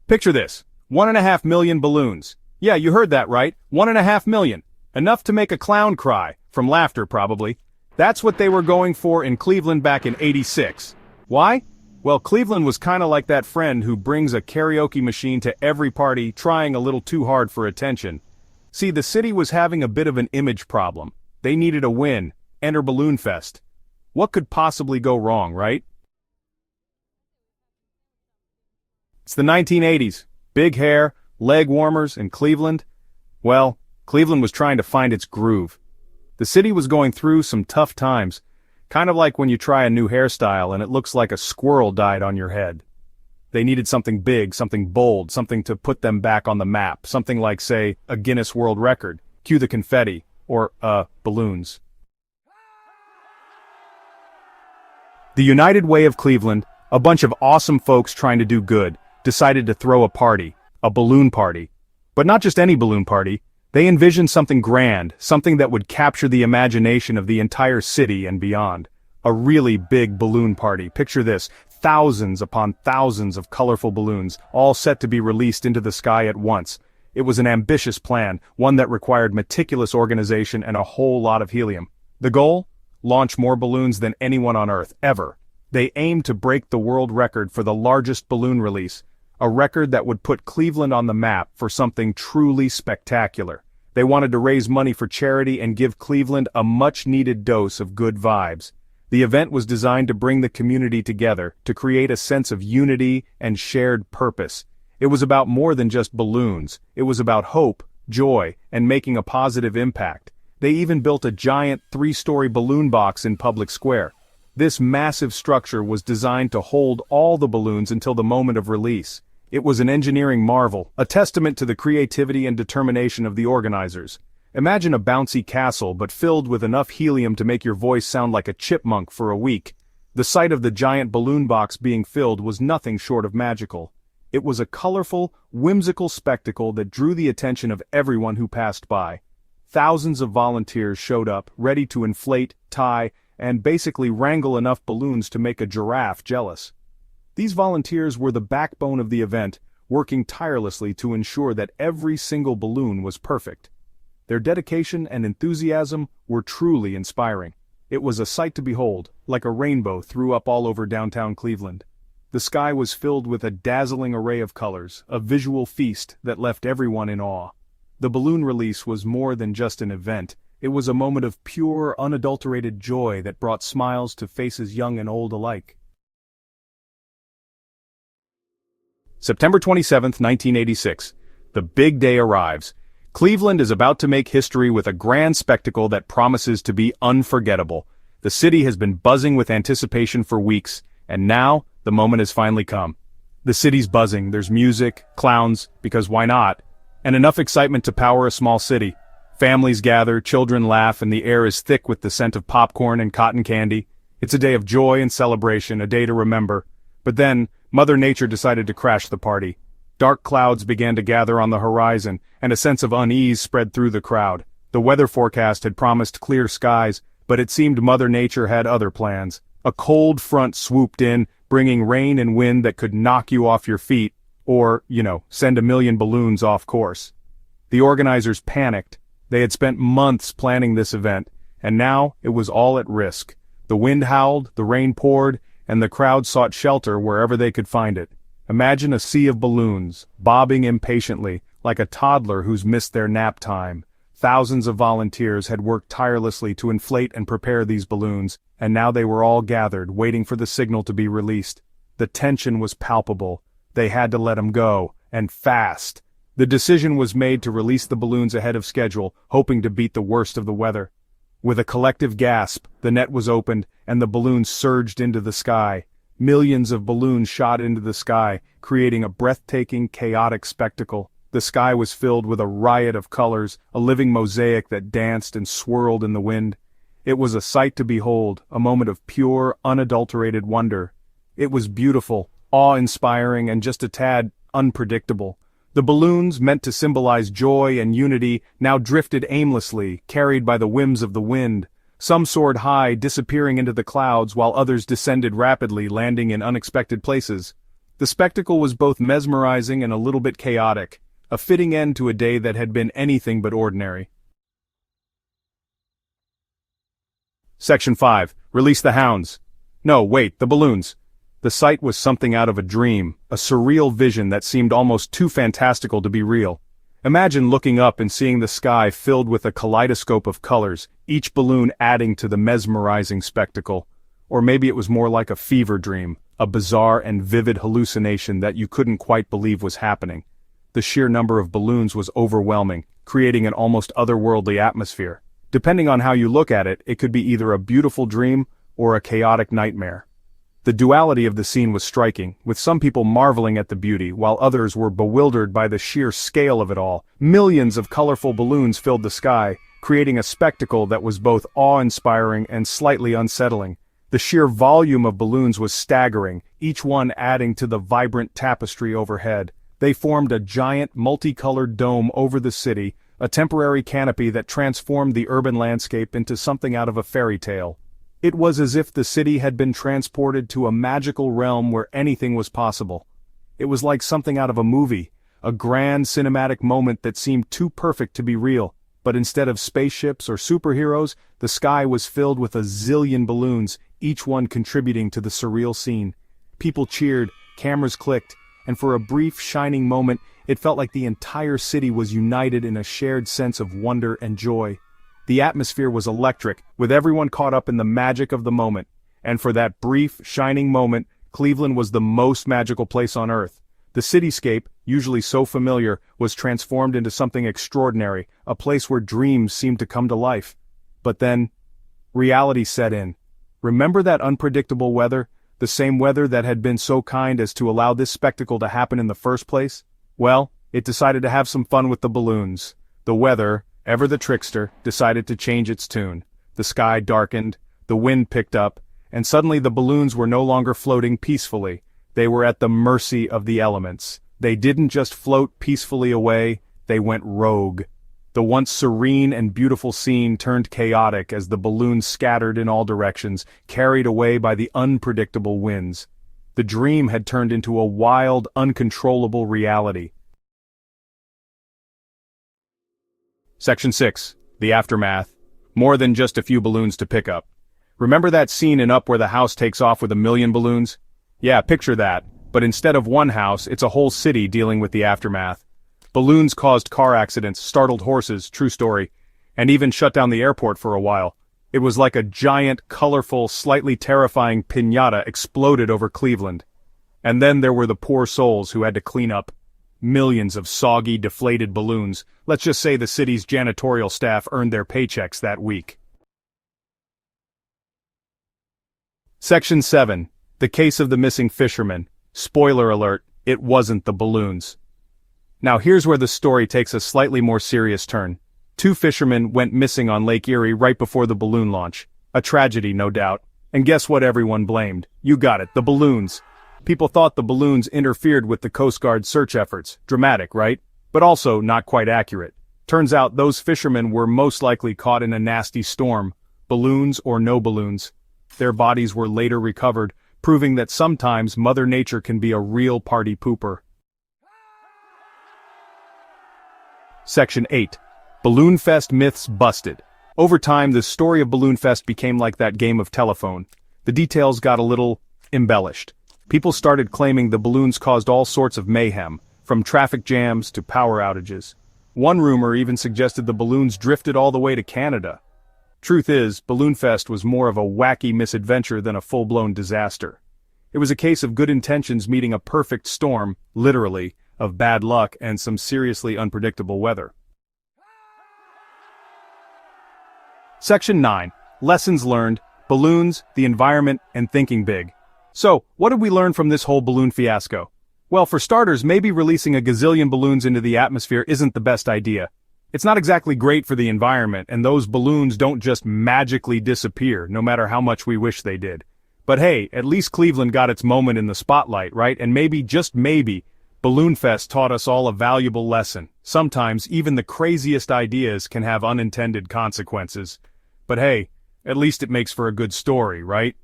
Picture this, 1.5 million balloons. Yeah, you heard that right, 1.5 million. Enough to make a clown cry, from laughter probably. That's what they were going for in Cleveland back in '86. Why? Well, Cleveland was kinda like that friend who brings a karaoke machine to every party, trying a little too hard for attention. See, the city was having a bit of an image problem. They needed a win. Enter Balloon Fest. What could possibly go wrong, right? It's the 1980s. Big hair, leg warmers, and Cleveland. Well, Cleveland was trying to find its groove. The city was going through some tough times, kind of like when you try a new hairstyle and it looks like a squirrel died on your head. They needed something big, something bold, something to put them back on the map, something like, say, a Guinness World Record, cue the confetti, or, balloons. The United Way of Cleveland, a bunch of awesome folks trying to do good, decided to throw a party, a balloon party. But not just any balloon party, they envisioned something grand, something that would capture the imagination of the entire city and beyond. A really big balloon party. Picture this, thousands upon thousands of colorful balloons, all set to be released into the sky at once. It was an ambitious plan, one that required meticulous organization and a whole lot of helium. The goal? Launch more balloons than anyone on Earth, ever. They aimed to break the world record for the largest balloon release, a record that would put Cleveland on the map for something truly spectacular. They wanted to raise money for charity and give Cleveland a much-needed dose of good vibes. The event was designed to bring the community together, to create a sense of unity and shared purpose. It was about more than just balloons. It was about hope, joy, and making a positive impact. They even built a giant 3-story balloon box in Public Square. This massive structure was designed to hold all the balloons until the moment of release. It was an engineering marvel, a testament to the creativity and determination of the organizers. Imagine a bouncy castle but filled with enough helium to make your voice sound like a chipmunk for a week. The sight of the giant balloon box being filled was nothing short of magical. It was a colorful, whimsical spectacle that drew the attention of everyone who passed by. Thousands of volunteers showed up, ready to inflate, tie, and basically wrangle enough balloons to make a giraffe jealous. These volunteers were the backbone of the event, working tirelessly to ensure that every single balloon was perfect. Their dedication and enthusiasm were truly inspiring. It was a sight to behold, like a rainbow threw up all over downtown Cleveland. The sky was filled with a dazzling array of colors, a visual feast that left everyone in awe. The balloon release was more than just an event. It was a moment of pure, unadulterated joy that brought smiles to faces young and old alike. September 27, 1986. The big day arrives. Cleveland is about to make history with a grand spectacle that promises to be unforgettable. The city has been buzzing with anticipation for weeks, and now, the moment has finally come. The city's buzzing, there's music, clowns, because why not? And enough excitement to power a small city. Families gather, children laugh, and the air is thick with the scent of popcorn and cotton candy. It's a day of joy and celebration, a day to remember. But then, Mother Nature decided to crash the party. Dark clouds began to gather on the horizon, and a sense of unease spread through the crowd. The weather forecast had promised clear skies, but it seemed Mother Nature had other plans. A cold front swooped in, bringing rain and wind that could knock you off your feet, or, send a million balloons off course. The organizers panicked. They had spent months planning this event, and now it was all at risk. The wind howled, the rain poured, and the crowd sought shelter wherever they could find it. Imagine a sea of balloons, bobbing impatiently, like a toddler who's missed their nap time. Thousands of volunteers had worked tirelessly to inflate and prepare these balloons, and now they were all gathered, waiting for the signal to be released. The tension was palpable. They had to let them go, and fast. The decision was made to release the balloons ahead of schedule, hoping to beat the worst of the weather. With a collective gasp, the net was opened, and the balloons surged into the sky. Millions of balloons shot into the sky, creating a breathtaking, chaotic spectacle. The sky was filled with a riot of colors, a living mosaic that danced and swirled in the wind. It was a sight to behold, a moment of pure, unadulterated wonder. It was beautiful, awe-inspiring, and just a tad unpredictable. The balloons, meant to symbolize joy and unity, now drifted aimlessly, carried by the whims of the wind. Some soared high, disappearing into the clouds, while others descended rapidly, landing in unexpected places. The spectacle was both mesmerizing and a little bit chaotic, a fitting end to a day that had been anything but ordinary. Section 5. Release the hounds. No, wait, the balloons. The sight was something out of a dream, a surreal vision that seemed almost too fantastical to be real. Imagine looking up and seeing the sky filled with a kaleidoscope of colors, each balloon adding to the mesmerizing spectacle. Or maybe it was more like a fever dream, a bizarre and vivid hallucination that you couldn't quite believe was happening. The sheer number of balloons was overwhelming, creating an almost otherworldly atmosphere. Depending on how you look at it, it could be either a beautiful dream or a chaotic nightmare. The duality of the scene was striking, with some people marveling at the beauty, while others were bewildered by the sheer scale of it all. Millions of colorful balloons filled the sky, creating a spectacle that was both awe-inspiring and slightly unsettling. The sheer volume of balloons was staggering, each one adding to the vibrant tapestry overhead. They formed a giant, multicolored dome over the city, a temporary canopy that transformed the urban landscape into something out of a fairy tale. It was as if the city had been transported to a magical realm where anything was possible. It was like something out of a movie, a grand cinematic moment that seemed too perfect to be real. But instead of spaceships or superheroes, the sky was filled with a zillion balloons, each one contributing to the surreal scene. People cheered, cameras clicked, and for a brief, shining moment, it felt like the entire city was united in a shared sense of wonder and joy. The atmosphere was electric, with everyone caught up in the magic of the moment. And for that brief, shining moment, Cleveland was the most magical place on Earth. The cityscape, usually so familiar, was transformed into something extraordinary, a place where dreams seemed to come to life. But then, reality set in. Remember that unpredictable weather? The same weather that had been so kind as to allow this spectacle to happen in the first place? Well, it decided to have some fun with the balloons. The weather, ever the trickster, decided to change its tune. The sky darkened, the wind picked up, and suddenly the balloons were no longer floating peacefully. They were at the mercy of the elements. They didn't just float peacefully away, they went rogue. The once serene and beautiful scene turned chaotic as the balloons scattered in all directions, carried away by the unpredictable winds. The dream had turned into a wild, uncontrollable reality. Section 6. The Aftermath. More than just a few balloons to pick up. Remember that scene in Up where the house takes off with 1,000,000 balloons? Yeah, picture that, but instead of one house, it's a whole city dealing with the aftermath. Balloons caused car accidents, startled horses, true story, and even shut down the airport for a while. It was like a giant, colorful, slightly terrifying piñata exploded over Cleveland. And then there were the poor souls who had to clean up. Millions of soggy, deflated balloons. Let's just say the city's janitorial staff earned their paychecks that week. Section 7. The Case of the Missing Fisherman. Spoiler alert, it wasn't the balloons. Now here's where the story takes a slightly more serious turn. 2 fishermen went missing on Lake Erie right before the balloon launch. A tragedy, no doubt. And guess what everyone blamed? You got it, the balloons. People thought the balloons interfered with the Coast Guard search efforts. Dramatic, right? But also not quite accurate. Turns out those fishermen were most likely caught in a nasty storm. Balloons or no balloons. Their bodies were later recovered, proving that sometimes Mother Nature can be a real party pooper. Section 8. Balloon Fest Myths Busted. Over time, the story of Balloon Fest became like that game of telephone. The details got a little embellished. People started claiming the balloons caused all sorts of mayhem, from traffic jams to power outages. One rumor even suggested the balloons drifted all the way to Canada. Truth is, Balloon Fest was more of a wacky misadventure than a full-blown disaster. It was a case of good intentions meeting a perfect storm, literally, of bad luck and some seriously unpredictable weather. Section 9. Lessons learned, balloons, the environment, and thinking big. So, what did we learn from this whole balloon fiasco? Well, for starters, maybe releasing a gazillion balloons into the atmosphere isn't the best idea. It's not exactly great for the environment, and those balloons don't just magically disappear, no matter how much we wish they did. But hey, at least Cleveland got its moment in the spotlight, right? And maybe, just maybe, Balloon Fest taught us all a valuable lesson. Sometimes, even the craziest ideas can have unintended consequences. But hey, at least it makes for a good story, right?